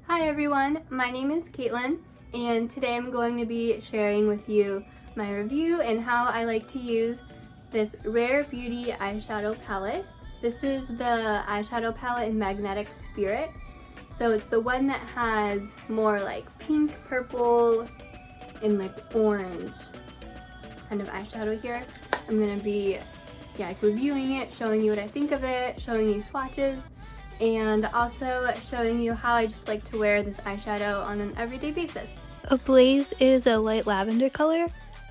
Hi everyone, my name is Caitlin and today I'm going to be sharing with you my review and how I like to use this Rare Beauty eyeshadow palette. This is the eyeshadow palette in Magnetic Spirit. So it's the one that has more like pink, purple, and like orange kind of eyeshadow here. I'm going to be reviewing it, showing you what I think of it, showing you swatches, and also showing you how I just like to wear this eyeshadow on an everyday basis. Ablaze is a light lavender color,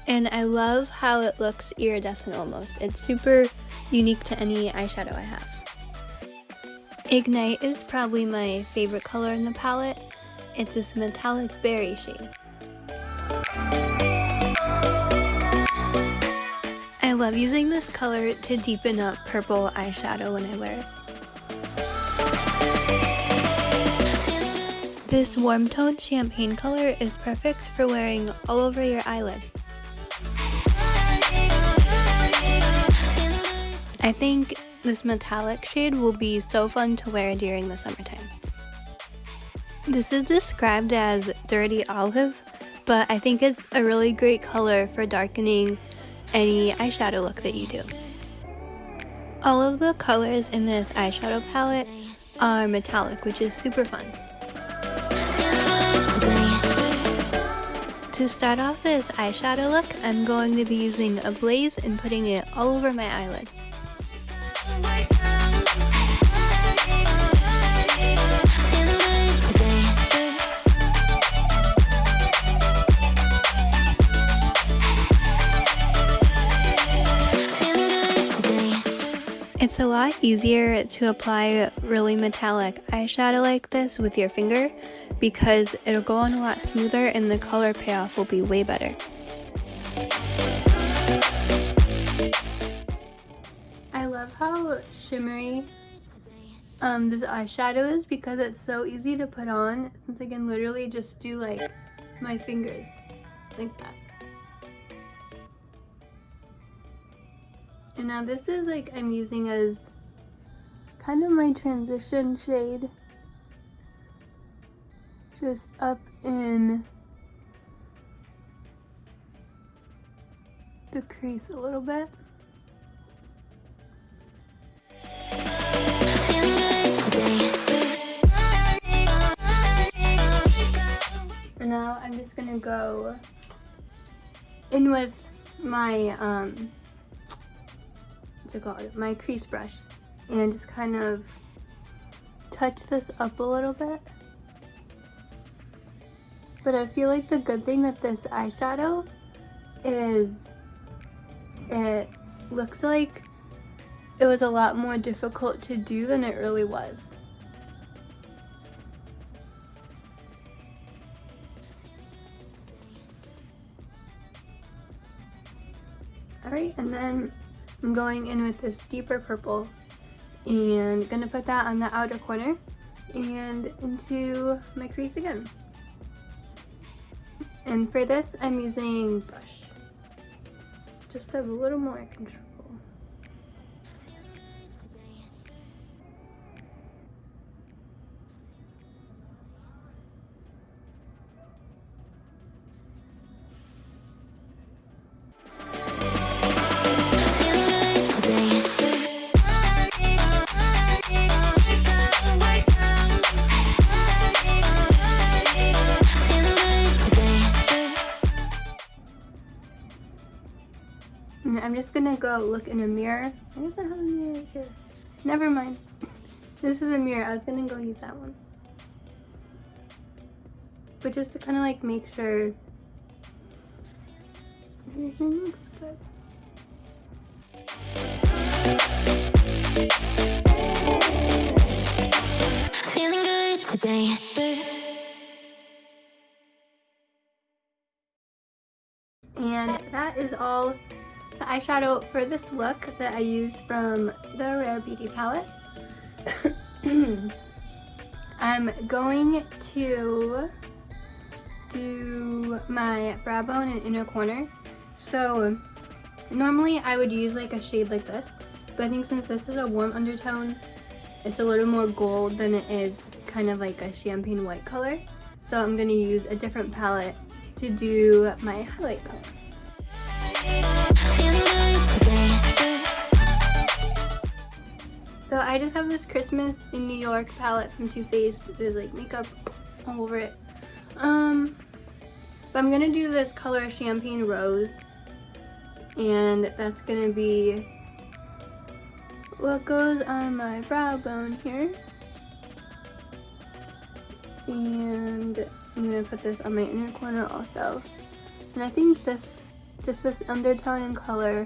and I love how it looks iridescent almost. It's super unique to any eyeshadow I have. Ignite is probably my favorite color in the palette. It's this metallic berry shade. I love using this color to deepen up purple eyeshadow when I wear it. This warm toned champagne color is perfect for wearing all over your eyelid. I think this metallic shade will be so fun to wear during the summertime. This is described as dirty olive, but I think it's a really great color for darkening any eyeshadow look that you do. All of the colors in this eyeshadow palette are metallic, which is super fun. To start off this eyeshadow look, I'm going to be using Ablaze and putting it all over my eyelid. It's a lot easier to apply really metallic eyeshadow like this with your finger because it'll go on a lot smoother and the color payoff will be way better. I love how shimmery this eyeshadow is because it's so easy to put on since I can literally just do like my fingers like that. And now this is like I'm using as kind of my transition shade, just up in the crease a little bit. And now I'm just gonna go in with my my crease brush and just kind of touch this up a little bit. But I feel like the good thing with this eyeshadow is it looks like it was a lot more difficult to do than it really was. Alright, and then I'm going in with this deeper purple and gonna put that on the outer corner and into my crease again. And for this, I'm using brush, just to have a little more control. I'm just gonna go look in a mirror. I guess I have a mirror right here. Never mind. This is a mirror. I was gonna go use that one. But just to kind of like make sure everything looks good. Feeling good today. And that is all the eyeshadow for this look that I used from the Rare Beauty palette. I'm going to do my brow bone and inner corner. So normally I would use like a shade like this, but I think since this is a warm undertone, it's a little more gold than it is kind of like a champagne white color. So I'm going to use a different palette to do my highlight color. So I just have this Christmas in New York palette from Too Faced. There's like makeup all over it. But I'm gonna do this color Champagne Rose, and that's gonna be what goes on my brow bone here. And I'm gonna put this on my inner corner also. And I think this undertone and color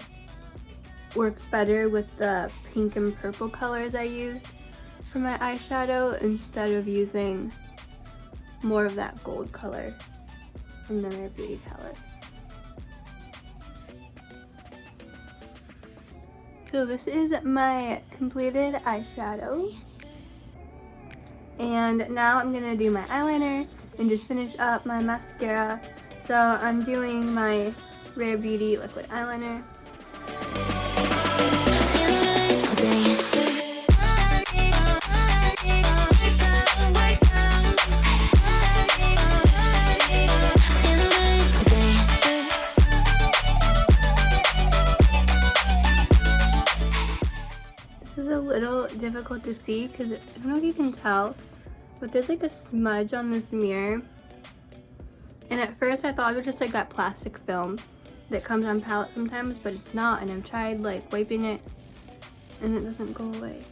works better with the pink and purple colors I used for my eyeshadow instead of using more of that gold color from the Rare Beauty palette. So this is my completed eyeshadow. And now I'm gonna do my eyeliner and just finish up my mascara. So I'm doing my Rare Beauty liquid eyeliner. This is a little difficult to see because I don't know if you can tell, but there's like a smudge on this mirror. And at first I thought it was just like that plastic film that comes on palette sometimes, but it's not, and I've tried like wiping it and it doesn't go away.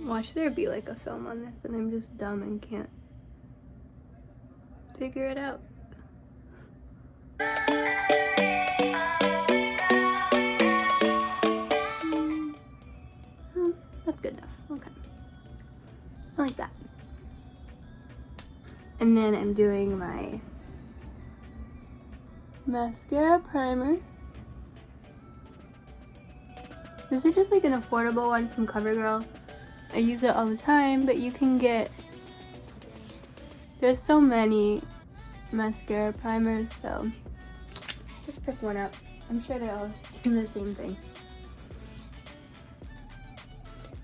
Watch there be like a film on this and I'm just dumb and can't figure it out. That's good enough. Okay. I like that. And then I'm doing my mascara primer. This is just like an affordable one from CoverGirl. I use it all the time, but you can get, there's so many mascara primers, so just pick one up. I'm sure they all do the same thing.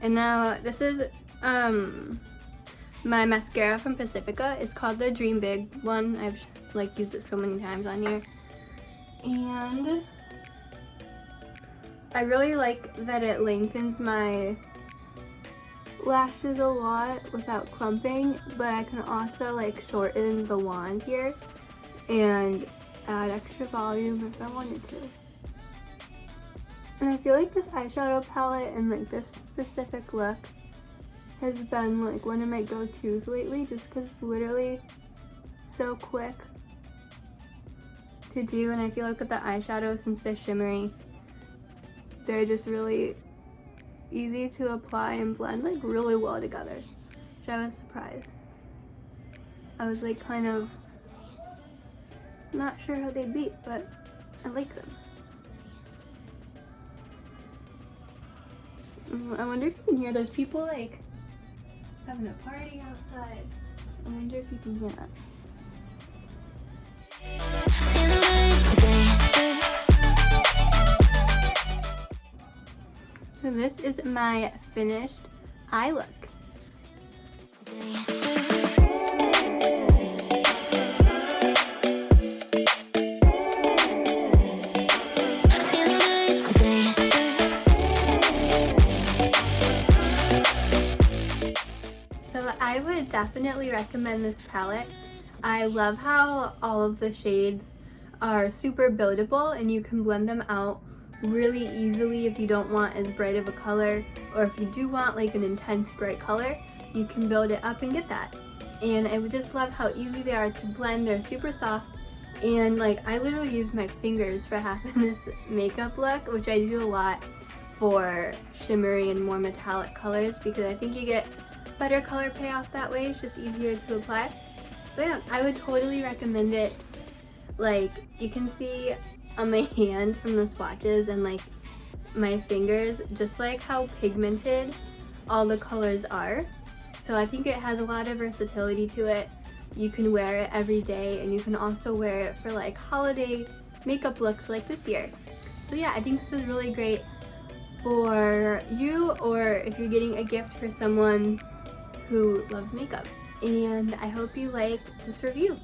And now this is my mascara from Pacifica. It's called the Dream Big one. I've like used it so many times on here. And I really like that it lengthens my lashes a lot without clumping, but I can also like shorten the wand here and add extra volume if I wanted to. And I feel like this eyeshadow palette and like this specific look has been like one of my go-tos lately, just because it's literally so quick to do. And I feel like with the eyeshadow, since they're shimmery, they're just really easy to apply and blend like really well together, which I was surprised. I was like kind of not sure how they beat, but I like them. I wonder if you can hear those people like having a party outside. I wonder if you can hear that. So this is my finished eye look. So I would definitely recommend this palette. I love how all of the shades are super buildable and you can blend them out really easily if you don't want as bright of a color, or if you do want like an intense bright color, you can build it up and get that. And I would just love how easy they are to blend. They're super soft, and like I literally use my fingers for half of this makeup look, which I do a lot for shimmery and more metallic colors because I think you get better color payoff that way. It's just easier to apply. But yeah, I would totally recommend it. Like you can see on my hand from the swatches and like my fingers just like how pigmented all the colors are. So I think it has a lot of versatility to it. You can wear it every day, and you can also wear it for like holiday makeup looks like this year. So yeah, I think this is really great for you or if you're getting a gift for someone who loves makeup. And I hope you like this review.